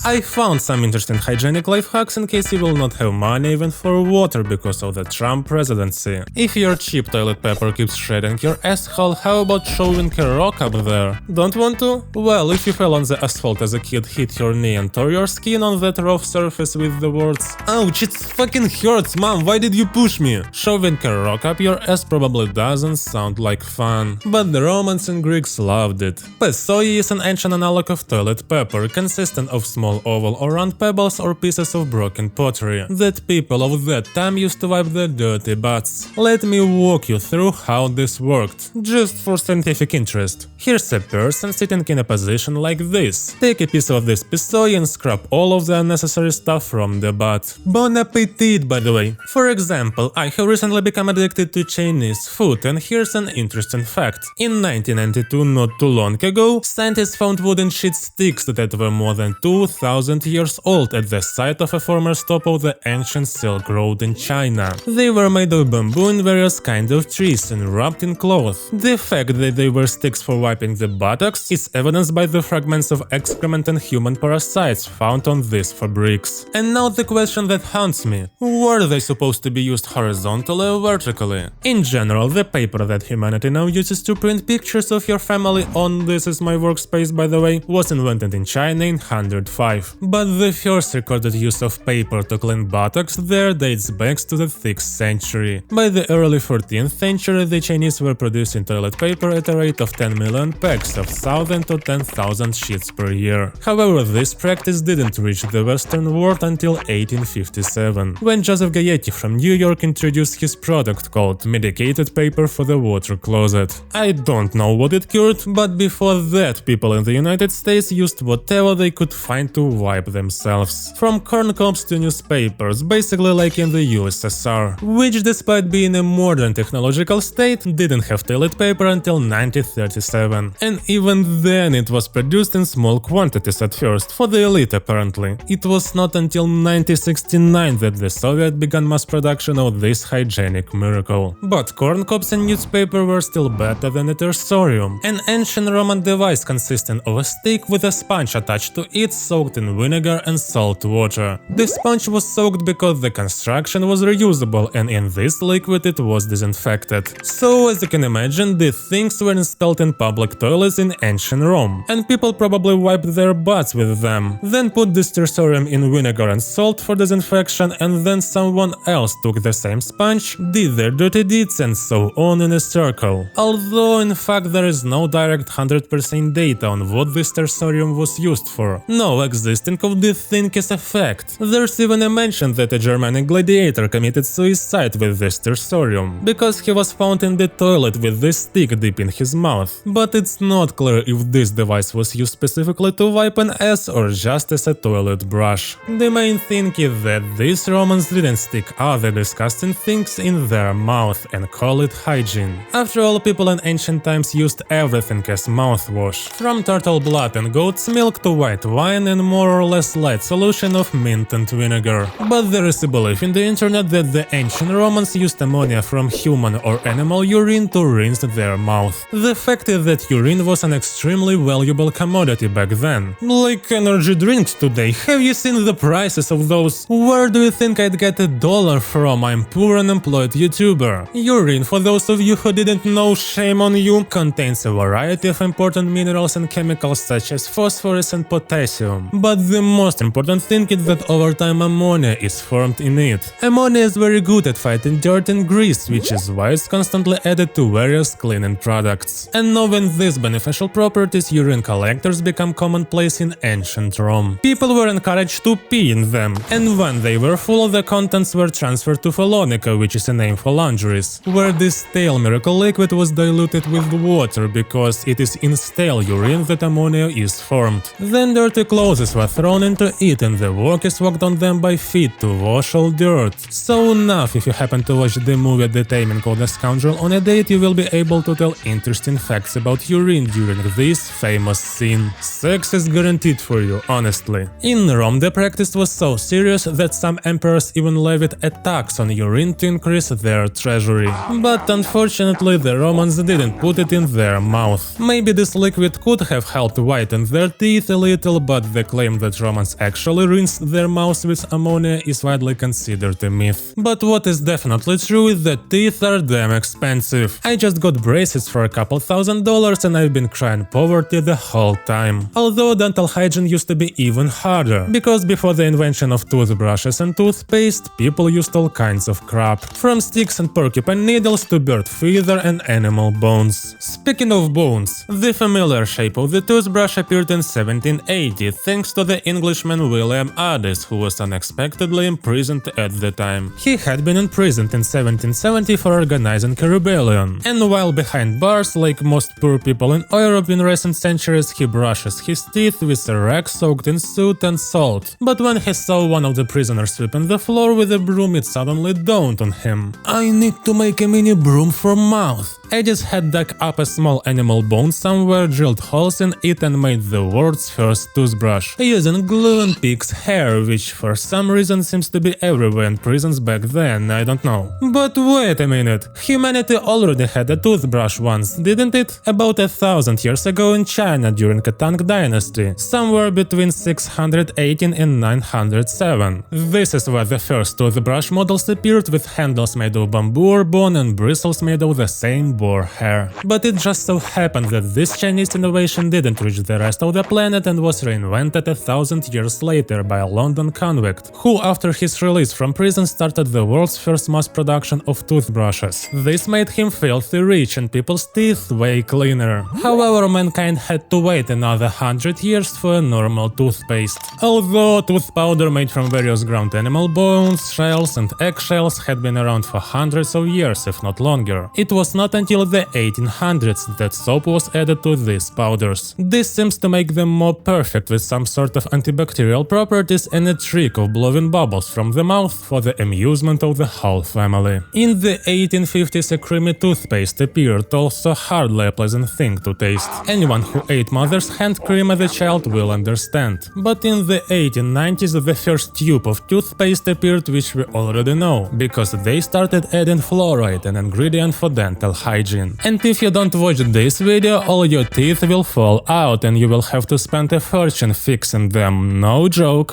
I found some interesting hygienic life hacks in case you will not have money even for water because of the Trump presidency. If your cheap toilet paper keeps shredding your asshole, how about shoving a rock up there? Don't want to? Well, if you fell on the asphalt as a kid, hit your knee and tore your skin on that rough surface with the words "Ouch, it fucking hurts, mom, why did you push me?" Shoving a rock up your ass probably doesn't sound like fun, but the Romans and Greeks loved it. Pessoi is an ancient analog of toilet paper, consisting of small oval or round pebbles or pieces of broken pottery that people of that time used to wipe their dirty butts. Let me walk you through how this worked, just for scientific interest. Here's a person sitting in a position like this. Take a piece of this pessoi and scrub all of the unnecessary stuff from the butt. Bon appetit, by the way. For example, I have recently become addicted to Chinese food, and here's an interesting fact. In 1992, not too long ago, scientists found wooden sheet sticks that were more than 2,000 years old at the site of a former stop of the ancient Silk Road in China. They were made of bamboo and various kinds of trees and wrapped in cloth. The fact that they were sticks for wiping the buttocks is evidenced by the fragments of excrement and human parasites found on these fabrics. And now the question that haunts me: were they supposed to be used horizontally or vertically? In general, the paper that humanity now uses to print pictures of your family on "This is my workspace", by the way, was invented in China in 105. But the first recorded use of paper to clean buttocks there dates back to the 6th century. By the early 14th century, the Chinese were producing toilet paper at a rate of 10 million packs of 1,000 to 10,000 sheets per year. However, this practice didn't reach the Western world until 1857, when Joseph Gayetti from New York introduced his product called medicated paper for the water closet. I don't know what it cured, but before that, people in the United States used whatever they could find to wipe themselves. From corn cobs to newspapers, basically like in the USSR, which, despite being a modern technological state, didn't have toilet paper until 1937. And even then it was produced in small quantities at first, for the elite apparently. It was not until 1969 that the Soviets began mass production of this hygienic miracle. But corn cobs and newspaper were still better than a tersorium, an ancient Roman device consisting of a stick with a sponge attached to it soaked in vinegar and salt water. The sponge was soaked because the construction was reusable, and in this liquid it was disinfected. So, as you can imagine, the things were installed in public toilets in ancient Rome, and people probably wiped their butts with them, then put this tersorium in vinegar and salt for disinfection, and then someone else took the same sponge, did their dirty deeds, and so on in a circle. Although in fact there is no direct 100% data on what this tersorium was used for. No existing of this thing is a fact. There's even a mention that a Germanic gladiator committed suicide with this tersorium, because he was found in the toilet with this stick deep in his mouth. But it's not clear if this device was used specifically to wipe an ass or just as a toilet brush. The main thing is that these Romans didn't stick other disgusting things in their mouth and call it hygiene. After all, people in ancient times used everything as mouthwash, from turtle blood and goat's milk to white wine and more or less light solution of mint and vinegar. But there is a belief in the internet that the ancient Romans used ammonia from human or animal urine to rinse their mouth. The fact is that urine was an extremely valuable commodity back then. Like energy drinks today. Have you seen the prices of those? Where do you think I'd get $1 from? I'm poor unemployed YouTuber. Urine, for those of you who didn't know, shame on you, contains a variety of important minerals and chemicals such as phosphorus and potassium. But the most important thing is that over time ammonia is formed in it. Ammonia is very good at fighting dirt and grease, which is why it's constantly added to various cleaning products. And knowing these beneficial properties, urine collectors become commonplace in ancient Rome. People were encouraged to pee in them, and when they were full, the contents were transferred to Phelonica, which is a name for laundries, where this stale miracle liquid was diluted with water because it is in stale urine that ammonia is formed. Then dirty clothes were thrown into it and the workers walked on them by feet to wash all dirt. So enough, if you happen to watch the movie The Taming of the Scoundrel on a date, you will be able to tell interesting facts about urine during this famous scene. Sex is guaranteed for you, honestly. In Rome, the practice was so serious that some emperors even levied a tax on urine to increase their treasury. But unfortunately, the Romans didn't put it in their mouth. Maybe this liquid could have helped whiten their teeth a little, but the claim that Romans actually rinsed their mouths with ammonia is widely considered a myth. But what is definitely true is that teeth are damn expensive. I just got braces for a couple $1,000 and I've been crying poverty the whole time. Although dental hygiene used to be even harder, because before the invention of toothbrushes and toothpaste, people used all kinds of crap, from sticks and porcupine needles to bird feather and animal bones. Speaking of bones, the familiar shape of the toothbrush appeared in 1780 thanks to the Englishman William Addis, who was unexpectedly imprisoned at the time. He had been imprisoned in 1770 for organizing a rebellion, and while behind bars, like most poor people in Europe in recent centuries, he brushes his teeth with a rag soaked in soot and salt. But when he saw one of the prisoners sweeping the floor with a broom, it suddenly dawned on him. I need to make a mini broom for mouth. Addis had dug up a small animal bone somewhere, drilled holes in it and made the world's first toothbrush, using glue and pig's hair, which for some reason seems to be everywhere in prisons back then, I don't know. But wait a minute, humanity already had a toothbrush once, didn't it? About 1,000 years ago in China during the Tang dynasty, somewhere between 618 and 907. This is where the first toothbrush models appeared, with handles made of bamboo or bone and bristles made of the same boar hair. But it just so happened that this Chinese innovation didn't reach the rest of the planet and was reinvented 1,000 years later by a London convict, who after his release from prison started the world's first mass production of toothbrushes. This made him filthy rich and people's teeth way cleaner. However, mankind had to wait another 100 years for a normal toothpaste. Although tooth powder made from various ground animal bones, shells and eggshells had been around for hundreds of years, if not longer, it was not until the 1800s that soap was added to these powders. This seems to make them more perfect, with some sort of antibacterial properties and a trick of blowing bubbles from the mouth for the amusement of the whole family. In the 1850s, a creamy toothpaste appeared, also hardly a pleasant thing to taste. Anyone who ate mother's hand cream as a child will understand. But in the 1890s, the first tube of toothpaste appeared, which we already know, because they started adding fluoride, an ingredient for dental hygiene. And if you don't watch this video, all your teeth will fall out and you will have to spend a fortune fixing them, no joke.